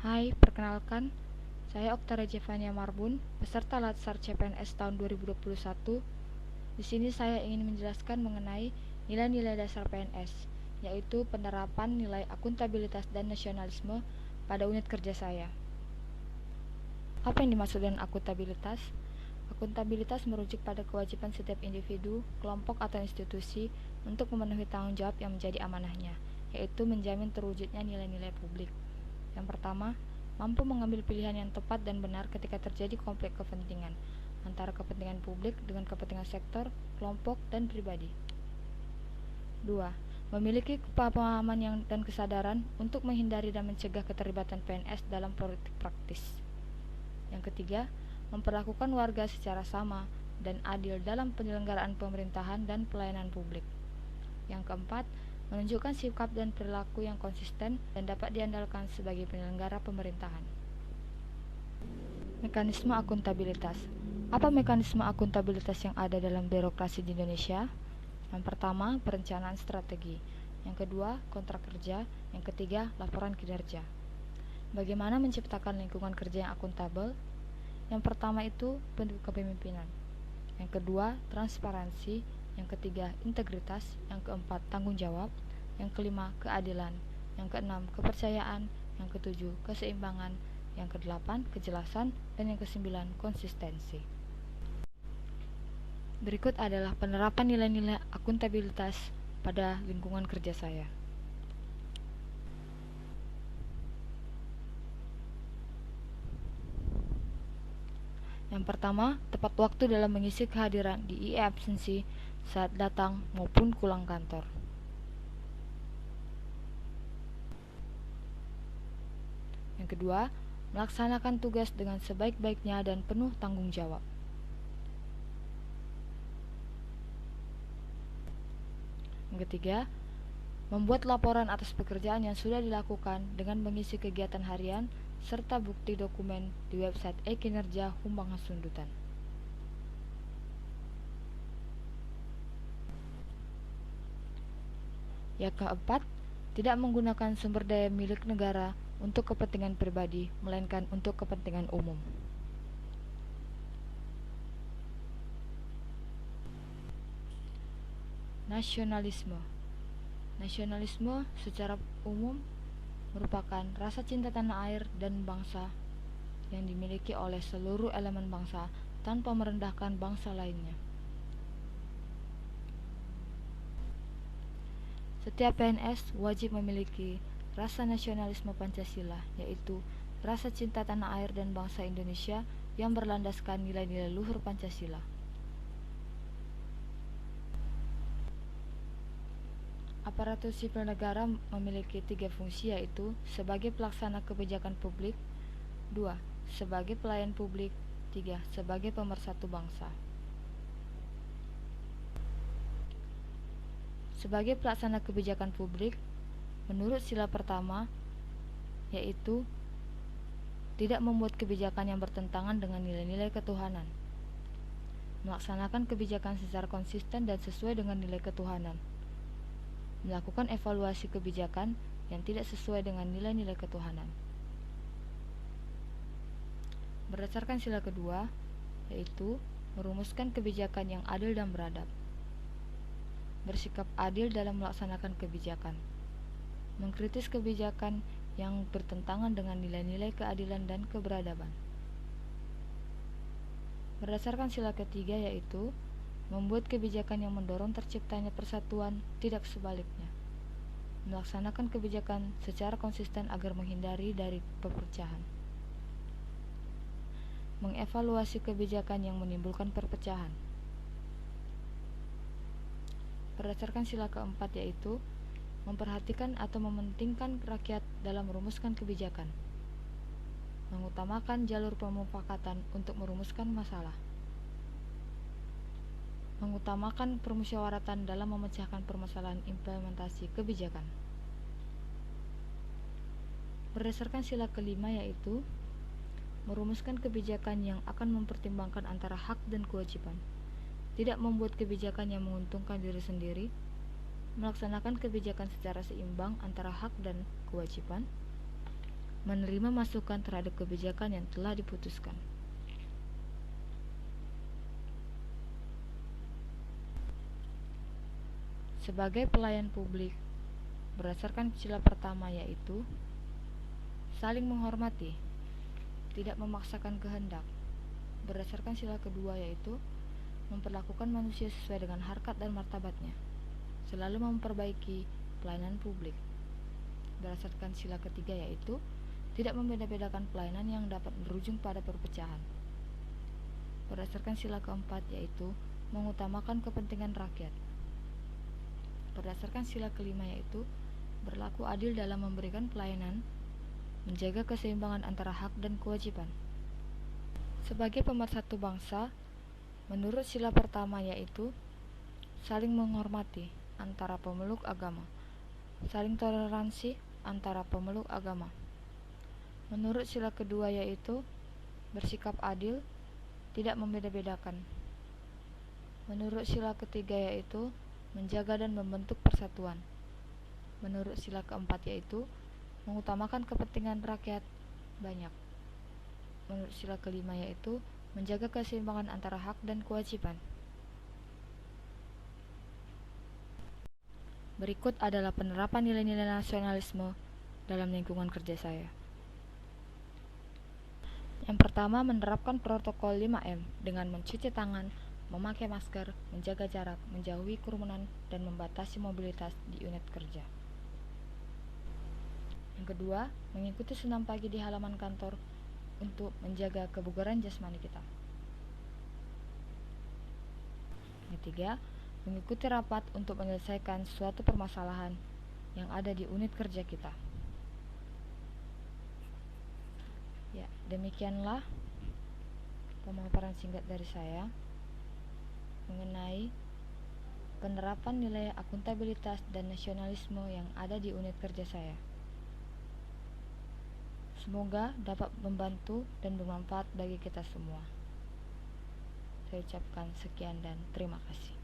Hai, perkenalkan, saya Oktara Jevania Marbun, peserta Latsar CPNS tahun 2021. Di sini saya ingin menjelaskan mengenai nilai-nilai dasar PNS, yaitu penerapan nilai akuntabilitas dan nasionalisme pada unit kerja saya. Apa yang dimaksud dengan akuntabilitas? Akuntabilitas merujuk pada kewajiban setiap individu, kelompok atau institusi untuk memenuhi tanggung jawab yang menjadi amanahnya, yaitu menjamin terwujudnya nilai-nilai publik. Yang pertama, mampu mengambil pilihan yang tepat dan benar ketika terjadi konflik kepentingan antara kepentingan publik dengan kepentingan sektor, kelompok, dan pribadi. 2. Memiliki pemahaman dan kesadaran untuk menghindari dan mencegah keterlibatan PNS dalam politik praktis. Yang ketiga, memperlakukan warga secara sama dan adil dalam penyelenggaraan pemerintahan dan pelayanan publik. Yang keempat, menunjukkan sikap dan perilaku yang konsisten dan dapat diandalkan sebagai penyelenggara pemerintahan. Mekanisme akuntabilitas. Apa mekanisme akuntabilitas yang ada dalam birokrasi di Indonesia? Yang pertama, perencanaan strategi. Yang kedua, kontrak kerja. Yang ketiga, laporan kinerja. Bagaimana menciptakan lingkungan kerja yang akuntabel? Yang pertama itu bentuk kepemimpinan. Yang kedua, transparansi. Yang ketiga, integritas. Yang keempat, tanggung jawab. Yang kelima, keadilan. Yang keenam, kepercayaan. Yang ketujuh, keseimbangan. Yang kedelapan, kejelasan. Dan yang kesembilan, konsistensi. Berikut adalah penerapan nilai-nilai akuntabilitas pada lingkungan kerja saya. Yang pertama, tepat waktu dalam mengisi kehadiran di e-absensi saat datang maupun pulang kantor. Yang kedua, melaksanakan tugas dengan sebaik-baiknya dan penuh tanggung jawab. Yang ketiga, membuat laporan atas pekerjaan yang sudah dilakukan dengan mengisi kegiatan harian serta bukti dokumen di website e-kinerja Humbang Hasundutan. Yang keempat, tidak menggunakan sumber daya milik negara untuk kepentingan pribadi, melainkan untuk kepentingan umum. Nasionalisme. Nasionalisme secara umum merupakan rasa cinta tanah air dan bangsa yang dimiliki oleh seluruh elemen bangsa tanpa merendahkan bangsa lainnya. Setiap PNS wajib memiliki rasa nasionalisme Pancasila, yaitu rasa cinta tanah air dan bangsa Indonesia yang berlandaskan nilai-nilai luhur Pancasila. Aparatur sipil negara memiliki 3 fungsi, yaitu sebagai pelaksana kebijakan publik, 2. sebagai pelayan publik, 3. sebagai pemersatu bangsa. Sebagai pelaksana kebijakan publik, menurut sila pertama, yaitu tidak membuat kebijakan yang bertentangan dengan nilai-nilai ketuhanan, melaksanakan kebijakan secara konsisten dan sesuai dengan nilai ketuhanan, melakukan evaluasi kebijakan yang tidak sesuai dengan nilai-nilai ketuhanan. Berdasarkan sila kedua, yaitu merumuskan kebijakan yang adil dan beradab, bersikap adil dalam melaksanakan kebijakan, mengkritis kebijakan yang bertentangan dengan nilai-nilai keadilan dan keberadaban. Berdasarkan sila ketiga, yaitu membuat kebijakan yang mendorong terciptanya persatuan, tidak sebaliknya, melaksanakan kebijakan secara konsisten agar menghindari dari perpecahan, mengevaluasi kebijakan yang menimbulkan perpecahan. Berdasarkan sila keempat, yaitu memperhatikan atau mementingkan rakyat dalam merumuskan kebijakan, mengutamakan jalur pemufakatan untuk merumuskan masalah, mengutamakan permusyawaratan dalam memecahkan permasalahan implementasi kebijakan. Berdasarkan sila kelima, yaitu merumuskan kebijakan yang akan mempertimbangkan antara hak dan kewajiban, tidak membuat kebijakan yang menguntungkan diri sendiri, melaksanakan kebijakan secara seimbang antara hak dan kewajiban, menerima masukan terhadap kebijakan yang telah diputuskan. Sebagai pelayan publik, berdasarkan sila pertama yaitu saling menghormati, tidak memaksakan kehendak. Berdasarkan sila kedua yaitu memperlakukan manusia sesuai dengan harkat dan martabatnya, selalu memperbaiki pelayanan publik. Berdasarkan sila ketiga yaitu tidak membeda-bedakan pelayanan yang dapat berujung pada perpecahan. Berdasarkan sila keempat yaitu mengutamakan kepentingan rakyat. Berdasarkan sila kelima yaitu berlaku adil dalam memberikan pelayanan, menjaga keseimbangan antara hak dan kewajiban. Sebagai pemersatu bangsa, menurut sila pertama yaitu saling menghormati antara pemeluk agama, saling toleransi antara pemeluk agama. Menurut sila kedua yaitu bersikap adil, tidak membeda-bedakan. Menurut sila ketiga yaitu menjaga dan membentuk persatuan. Menurut sila keempat yaitu mengutamakan kepentingan rakyat banyak. Menurut sila kelima yaitu menjaga keseimbangan antara hak dan kewajiban. Berikut adalah penerapan nilai-nilai nasionalisme dalam lingkungan kerja saya. Yang pertama, menerapkan protokol 5M dengan mencuci tangan, memakai masker, menjaga jarak, menjauhi kerumunan, dan membatasi mobilitas di unit kerja. Yang kedua, mengikuti senam pagi di halaman kantor untuk menjaga kebugaran jasmani kita. Yang ketiga, mengikuti rapat untuk menyelesaikan suatu permasalahan yang ada di unit kerja kita. Ya, demikianlah pemaparan singkat dari saya mengenai penerapan nilai akuntabilitas dan nasionalisme yang ada di unit kerja saya. Semoga dapat membantu dan bermanfaat bagi kita semua. Saya ucapkan sekian dan terima kasih.